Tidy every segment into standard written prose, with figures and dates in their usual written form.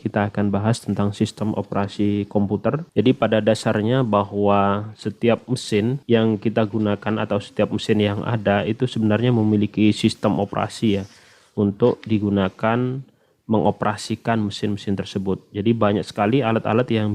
kita akan bahas tentang sistem operasi komputer. Jadi pada dasarnya bahwa setiap mesin yang kita gunakan atau setiap mesin yang ada itu sebenarnya memiliki sistem operasi ya untuk digunakan mengoperasikan mesin-mesin tersebut. Jadi banyak sekali alat-alat yang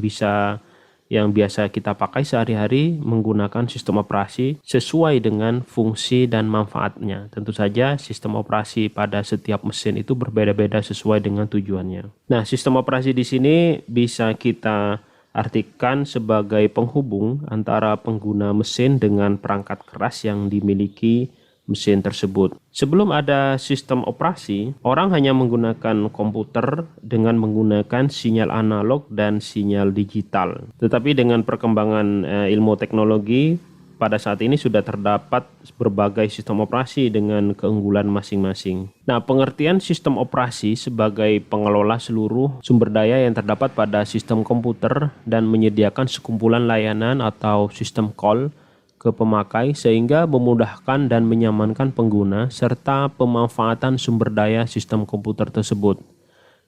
biasa kita pakai sehari-hari menggunakan sistem operasi sesuai dengan fungsi dan manfaatnya. Tentu saja sistem operasi pada setiap mesin itu berbeda-beda sesuai dengan tujuannya. Nah, sistem operasi di sini bisa kita artikan sebagai penghubung antara pengguna mesin dengan perangkat keras yang dimiliki mesin tersebut. Sebelum ada sistem operasi, orang hanya menggunakan komputer dengan menggunakan sinyal analog dan sinyal digital. Tetapi dengan perkembangan ilmu teknologi, pada saat ini sudah terdapat berbagai sistem operasi dengan keunggulan masing-masing. Nah, pengertian sistem operasi sebagai pengelola seluruh sumber daya yang terdapat pada sistem komputer dan menyediakan sekumpulan layanan atau sistem call ke pemakai sehingga memudahkan dan menyamankan pengguna serta pemanfaatan sumber daya sistem komputer tersebut.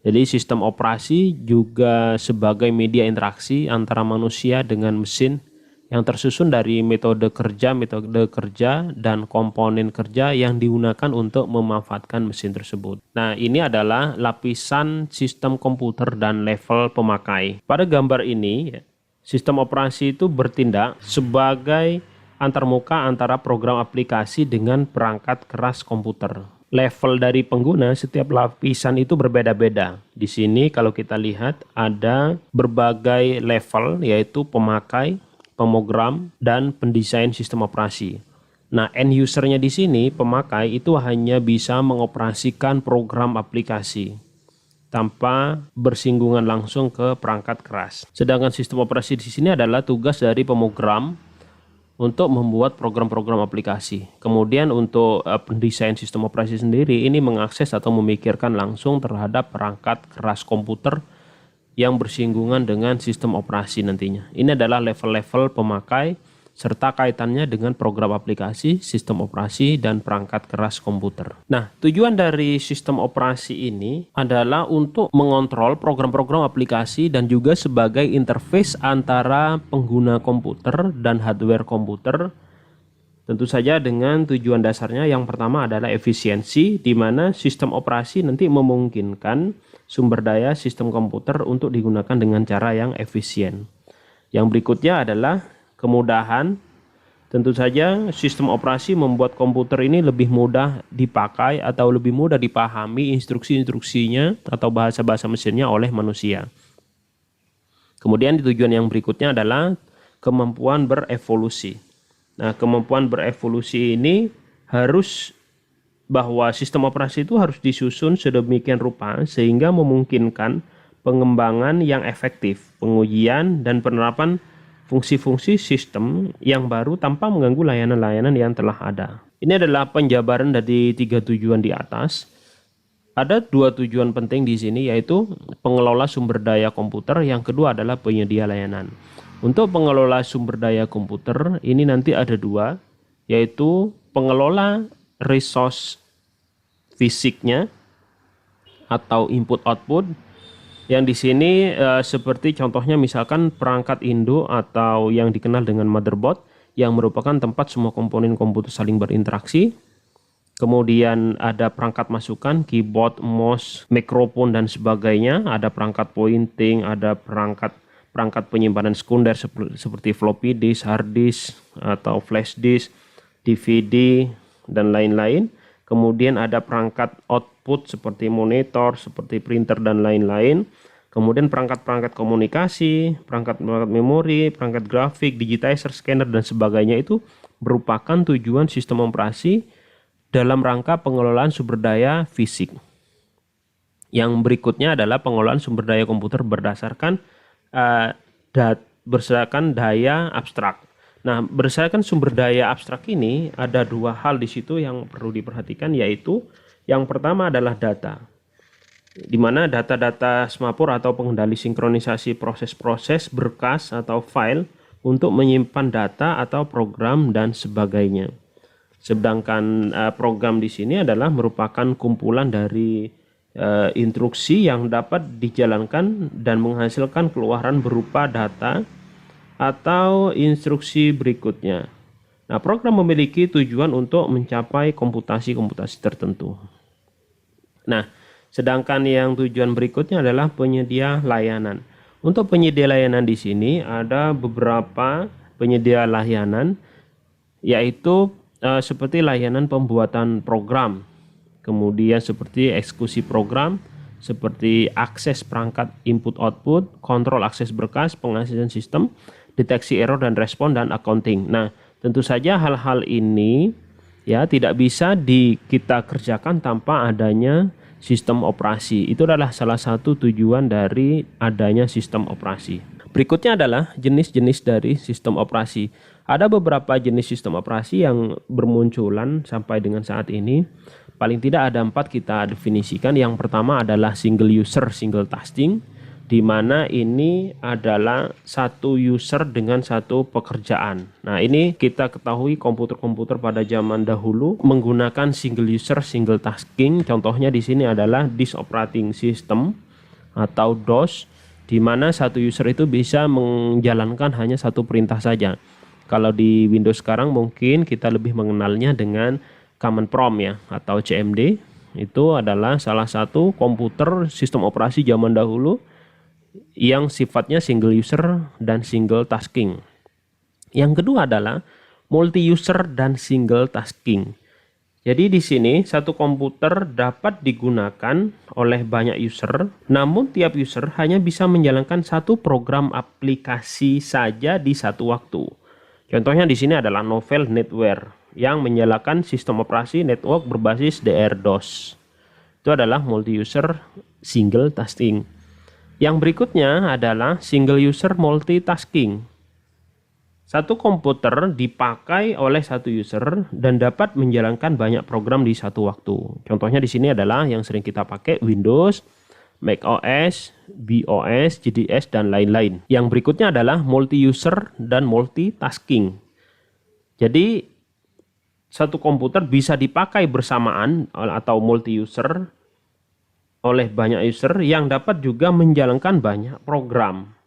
Jadi sistem operasi juga sebagai media interaksi antara manusia dengan mesin yang tersusun dari metode kerja, dan komponen kerja yang digunakan untuk memanfaatkan mesin tersebut. Nah, ini adalah lapisan sistem komputer dan level pemakai. Pada gambar ini, sistem operasi itu bertindak sebagai antarmuka antara program aplikasi dengan perangkat keras komputer. Level dari pengguna setiap lapisan itu berbeda-beda. Di sini kalau kita lihat ada berbagai level yaitu pemakai, pemrogram, dan pendesain sistem operasi. Nah, end usernya di sini pemakai itu hanya bisa mengoperasikan program aplikasi tanpa bersinggungan langsung ke perangkat keras. Sedangkan sistem operasi di sini adalah tugas dari pemrogram untuk membuat program-program aplikasi. Kemudian untuk pendesain sistem operasi sendiri ini mengakses atau memikirkan langsung terhadap perangkat keras komputer yang bersinggungan dengan sistem operasi nantinya. Ini adalah level-level pemakai serta kaitannya dengan program aplikasi, sistem operasi, dan perangkat keras komputer. Nah, tujuan dari sistem operasi ini adalah untuk mengontrol program-program aplikasi dan juga sebagai interface antara pengguna komputer dan hardware komputer. Tentu saja dengan tujuan dasarnya yang pertama adalah efisiensi, di mana sistem operasi nanti memungkinkan sumber daya sistem komputer untuk digunakan dengan cara yang efisien. Yang berikutnya adalah kemudahan. Tentu saja sistem operasi membuat komputer ini lebih mudah dipakai atau lebih mudah dipahami instruksi-instruksinya atau bahasa-bahasa mesinnya oleh manusia. Kemudian tujuan yang berikutnya adalah kemampuan berevolusi. Nah, kemampuan berevolusi ini harus bahwa sistem operasi itu harus disusun sedemikian rupa sehingga memungkinkan pengembangan yang efektif, pengujian dan penerapan fungsi-fungsi sistem yang baru tanpa mengganggu layanan-layanan yang telah ada. Ini adalah penjabaran dari 3 tujuan di atas. Ada 2 tujuan penting di sini, yaitu pengelola sumber daya komputer, yang kedua adalah penyedia layanan. Untuk pengelola sumber daya komputer ini nanti ada 2, yaitu pengelola resource fisiknya atau input-output. Yang di sini seperti contohnya misalkan perangkat induk atau yang dikenal dengan motherboard yang merupakan tempat semua komponen komputer saling berinteraksi. Kemudian ada perangkat masukan, keyboard, mouse, mikrofon dan sebagainya. Ada perangkat pointing, ada perangkat penyimpanan sekunder seperti floppy disk, hard disk atau flash disk, DVD dan lain-lain. Kemudian ada perangkat output seperti monitor, seperti printer dan lain-lain. Kemudian perangkat-perangkat komunikasi, perangkat memori, perangkat grafik, digitizer, scanner dan sebagainya itu merupakan tujuan sistem operasi dalam rangka pengelolaan sumber daya fisik. Yang berikutnya adalah pengelolaan sumber daya komputer berdasarkan daya abstrak. Nah, berdasarkan sumber daya abstrak ini ada 2 hal di situ yang perlu diperhatikan, yaitu yang pertama adalah data, di mana data-data semapur atau pengendali sinkronisasi proses-proses, berkas atau file untuk menyimpan data atau program dan sebagainya. Sedangkan program di sini adalah merupakan kumpulan dari instruksi yang dapat dijalankan dan menghasilkan keluaran berupa data atau instruksi berikutnya. Nah, program memiliki tujuan untuk mencapai komputasi-komputasi tertentu. Nah, sedangkan yang tujuan berikutnya adalah penyedia layanan. Untuk penyedia layanan di sini ada beberapa penyedia layanan, yaitu seperti layanan pembuatan program, kemudian seperti eksekusi program, seperti akses perangkat input-output, kontrol akses berkas, pengasihan sistem, deteksi error dan respon, dan accounting. Nah, tentu saja hal-hal ini ya tidak bisa kita kerjakan tanpa adanya sistem operasi. Itu adalah salah satu tujuan dari adanya sistem operasi. Berikutnya adalah jenis-jenis dari sistem operasi. Ada beberapa jenis sistem operasi yang bermunculan sampai dengan saat ini. Paling tidak ada 4 kita definisikan. Yang pertama adalah single user, single tasking, di mana ini adalah satu user dengan satu pekerjaan. Nah, ini kita ketahui komputer-komputer pada zaman dahulu menggunakan single user, single tasking. Contohnya di sini adalah disk operating system atau DOS, di mana satu user itu bisa menjalankan hanya satu perintah saja. Kalau di Windows sekarang mungkin kita lebih mengenalnya dengan Command Prompt ya, atau CMD. Itu adalah salah satu komputer sistem operasi zaman dahulu yang sifatnya single user dan single tasking. Yang kedua adalah multi user dan single tasking. Jadi di sini satu komputer dapat digunakan oleh banyak user, namun tiap user hanya bisa menjalankan satu program aplikasi saja di satu waktu. Contohnya di sini adalah Novell NetWare yang menyalakan sistem operasi network berbasis DR-DOS. Itu adalah multi user single tasking. Yang berikutnya adalah single user multitasking. Satu komputer dipakai oleh satu user dan dapat menjalankan banyak program di satu waktu. Contohnya di sini adalah yang sering kita pakai Windows, macOS, BOS, JDS, dan lain-lain. Yang berikutnya adalah multi user dan multitasking. Jadi satu komputer bisa dipakai bersamaan atau multi user oleh banyak user yang dapat juga menjalankan banyak program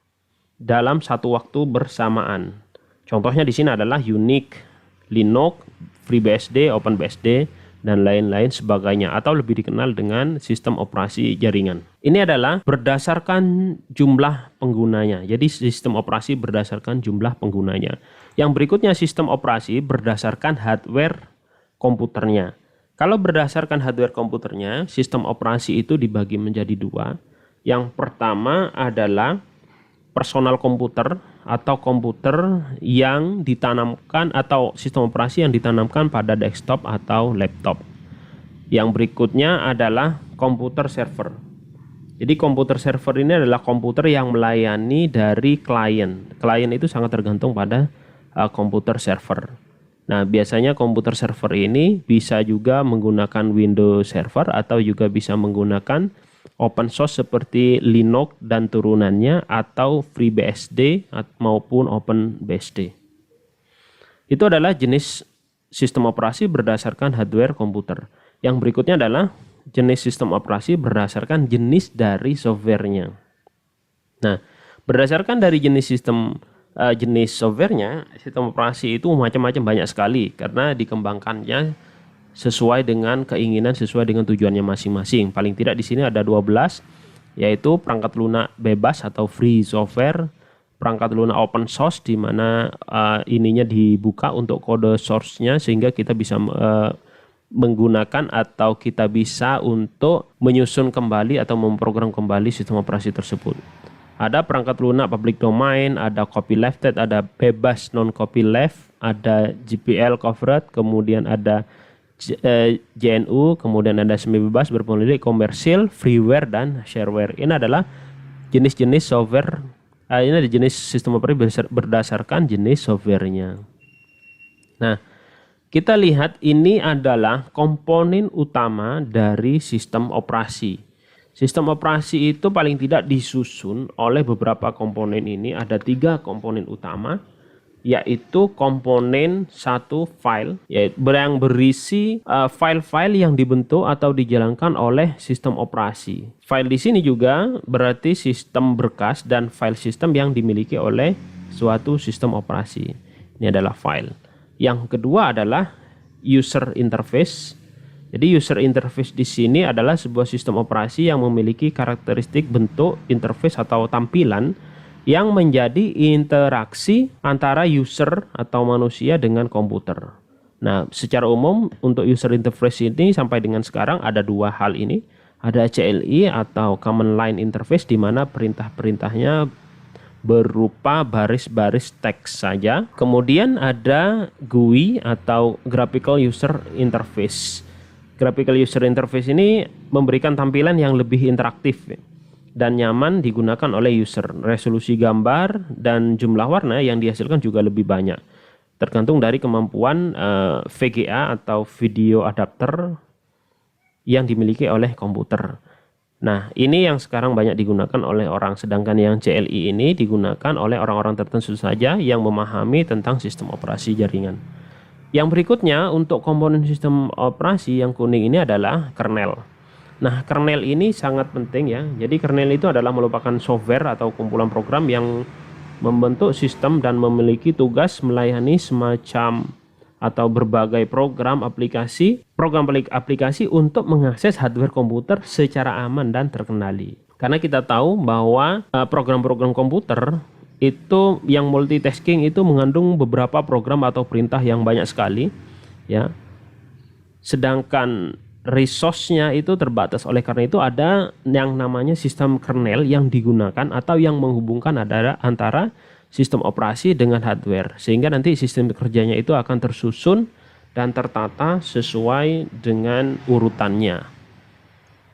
dalam satu waktu bersamaan. Contohnya di sini adalah Unix, Linux, FreeBSD, OpenBSD, dan lain-lain sebagainya, atau lebih dikenal dengan sistem operasi jaringan. Ini adalah berdasarkan jumlah penggunanya. Jadi sistem operasi berdasarkan jumlah penggunanya. Yang berikutnya sistem operasi berdasarkan hardware komputernya. Kalau berdasarkan hardware komputernya, sistem operasi itu dibagi menjadi 2. Yang pertama adalah personal komputer atau komputer yang ditanamkan atau sistem operasi yang ditanamkan pada desktop atau laptop. Yang berikutnya adalah komputer server. Jadi komputer server ini adalah komputer yang melayani dari klien. Klien itu sangat tergantung pada komputer server. Nah, biasanya komputer server ini bisa juga menggunakan Windows Server atau juga bisa menggunakan open source seperti Linux dan turunannya atau FreeBSD maupun OpenBSD. Itu adalah jenis sistem operasi berdasarkan hardware komputer. Yang berikutnya adalah jenis sistem operasi berdasarkan jenis dari softwarenya. Nah, berdasarkan dari jenis softwarenya, sistem operasi itu macam-macam, banyak sekali karena dikembangkannya sesuai dengan keinginan, sesuai dengan tujuannya masing-masing. Paling tidak di sini ada 12, yaitu perangkat lunak bebas atau free software, perangkat lunak open source di mana ininya dibuka untuk kode source-nya sehingga kita bisa menggunakan atau kita bisa untuk menyusun kembali atau memprogram kembali sistem operasi tersebut. Ada perangkat lunak public domain, ada copylefted, ada bebas non-copyleft, ada GPL covered, kemudian ada JNU, kemudian ada semi bebas, berpemilik, komersil, freeware, dan shareware. Ini adalah jenis-jenis software, ini ada jenis sistem operasi berdasarkan jenis softwarenya. Nah, kita lihat ini adalah komponen utama dari sistem operasi. Sistem operasi itu paling tidak disusun oleh beberapa komponen ini. Ada 3 komponen utama. yaitu komponen satu file yang berisi file-file yang dibentuk atau dijalankan oleh sistem operasi. File di sini juga berarti sistem berkas dan file sistem yang dimiliki oleh suatu sistem operasi. Ini adalah file. Yang kedua adalah user interface. Jadi user interface di sini adalah sebuah sistem operasi yang memiliki karakteristik bentuk interface atau tampilan yang menjadi interaksi antara user atau manusia dengan komputer. Nah, secara umum untuk user interface ini sampai dengan sekarang ada dua hal ini. Ada CLI atau Command Line Interface di mana perintah-perintahnya berupa baris-baris teks saja. Kemudian ada GUI atau Graphical User Interface. Graphical User Interface ini memberikan tampilan yang lebih interaktif dan nyaman digunakan oleh user. Resolusi gambar dan jumlah warna yang dihasilkan juga lebih banyak, tergantung dari kemampuan VGA atau video adapter yang dimiliki oleh komputer. Nah, ini yang sekarang banyak digunakan oleh orang, sedangkan yang CLI ini digunakan oleh orang-orang tertentu saja yang memahami tentang sistem operasi jaringan. Yang berikutnya untuk komponen sistem operasi yang kuning ini adalah kernel. Nah, kernel ini sangat penting ya. Jadi kernel itu adalah merupakan software atau kumpulan program yang membentuk sistem dan memiliki tugas melayani semacam atau berbagai program aplikasi untuk mengakses hardware komputer secara aman dan terkendali. Karena kita tahu bahwa program-program komputer itu yang multitasking itu mengandung beberapa program atau perintah yang banyak sekali ya. Sedangkan resource-nya itu terbatas. Oleh karena itu ada yang namanya sistem kernel yang digunakan atau yang menghubungkan antara sistem operasi dengan hardware, sehingga nanti sistem kerjanya itu akan tersusun dan tertata sesuai dengan urutannya.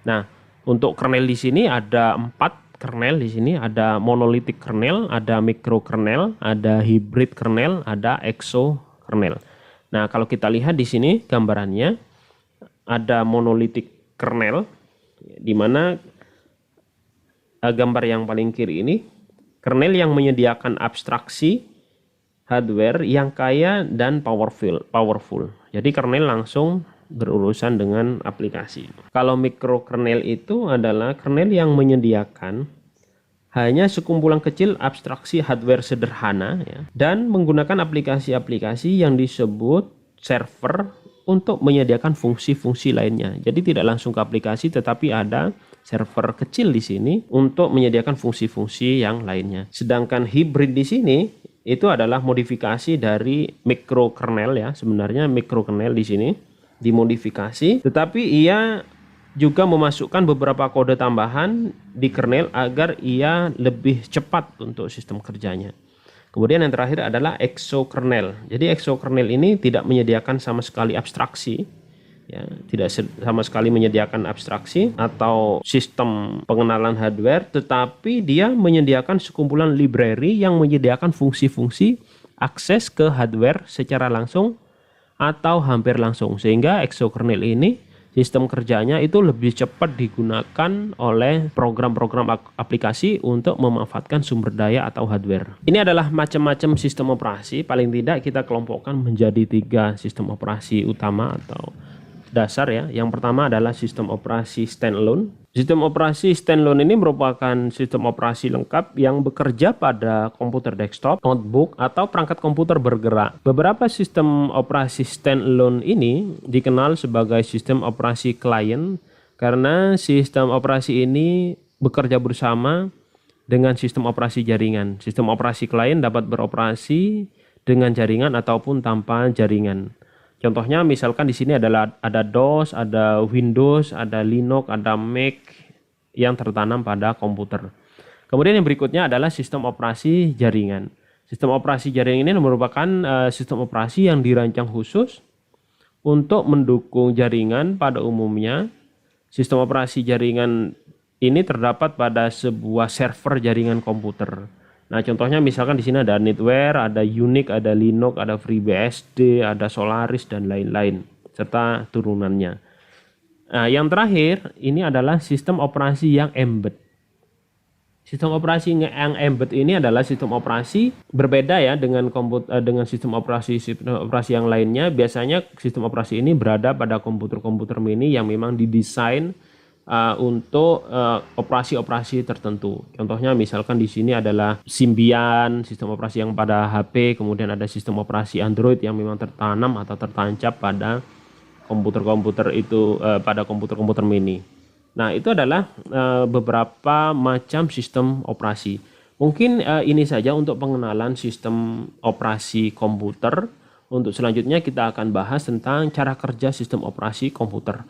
Nah, untuk kernel di sini ada 4 kernel di sini, ada monolithic kernel, ada micro kernel, ada hybrid kernel, ada exo kernel. Nah, kalau kita lihat di sini gambarannya ada monolithic kernel, di mana gambar yang paling kiri ini kernel yang menyediakan abstraksi hardware yang kaya dan powerful. Jadi kernel langsung berurusan dengan aplikasi. Kalau mikrokernel itu adalah kernel yang menyediakan hanya sekumpulan kecil abstraksi hardware sederhana ya, dan menggunakan aplikasi-aplikasi yang disebut server untuk menyediakan fungsi-fungsi lainnya. Jadi tidak langsung ke aplikasi, tetapi ada server kecil di sini untuk menyediakan fungsi-fungsi yang lainnya. Sedangkan hybrid di sini itu adalah modifikasi dari mikrokernel ya. Sebenarnya mikrokernel di sini dimodifikasi, tetapi ia juga memasukkan beberapa kode tambahan di kernel agar ia lebih cepat untuk sistem kerjanya. Kemudian yang terakhir adalah exokernel. Jadi exokernel ini tidak menyediakan sama sekali abstraksi, ya, tidak sama sekali menyediakan abstraksi atau sistem pengenalan hardware, tetapi dia menyediakan sekumpulan library yang menyediakan fungsi-fungsi akses ke hardware secara langsung atau hampir langsung, sehingga exokernel ini sistem kerjanya itu lebih cepat digunakan oleh program-program aplikasi untuk memanfaatkan sumber daya atau hardware. Ini adalah macam-macam sistem operasi. Paling tidak kita kelompokkan menjadi 3 sistem operasi utama atau dasar ya. Yang pertama adalah sistem operasi standalone. Sistem operasi standalone ini merupakan sistem operasi lengkap yang bekerja pada komputer desktop, notebook, atau perangkat komputer bergerak. Beberapa sistem operasi standalone ini dikenal sebagai sistem operasi klien karena sistem operasi ini bekerja bersama dengan sistem operasi jaringan. Sistem operasi klien dapat beroperasi dengan jaringan ataupun tanpa jaringan. Contohnya misalkan di sini adalah ada DOS, ada Windows, ada Linux, ada Mac yang tertanam pada komputer. Kemudian yang berikutnya adalah sistem operasi jaringan. Sistem operasi jaringan ini merupakan sistem operasi yang dirancang khusus untuk mendukung jaringan pada umumnya. Sistem operasi jaringan ini terdapat pada sebuah server jaringan komputer. Nah, contohnya misalkan di sini ada NetWare, ada Unix, ada Linux, ada FreeBSD, ada Solaris dan lain-lain serta turunannya. Nah, yang terakhir ini adalah sistem operasi yang embed. Sistem operasi yang embed ini adalah sistem operasi berbeda ya dengan dengan sistem operasi yang lainnya. Biasanya sistem operasi ini berada pada komputer-komputer mini yang memang didesain untuk operasi-operasi tertentu. Contohnya misalkan di sini adalah Symbian, sistem operasi yang pada HP, kemudian ada sistem operasi Android yang memang tertanam atau tertancap pada komputer-komputer itu, pada komputer-komputer mini. Nah, itu adalah beberapa macam sistem operasi. Mungkin ini saja untuk pengenalan sistem operasi komputer. Untuk selanjutnya kita akan bahas tentang cara kerja sistem operasi komputer.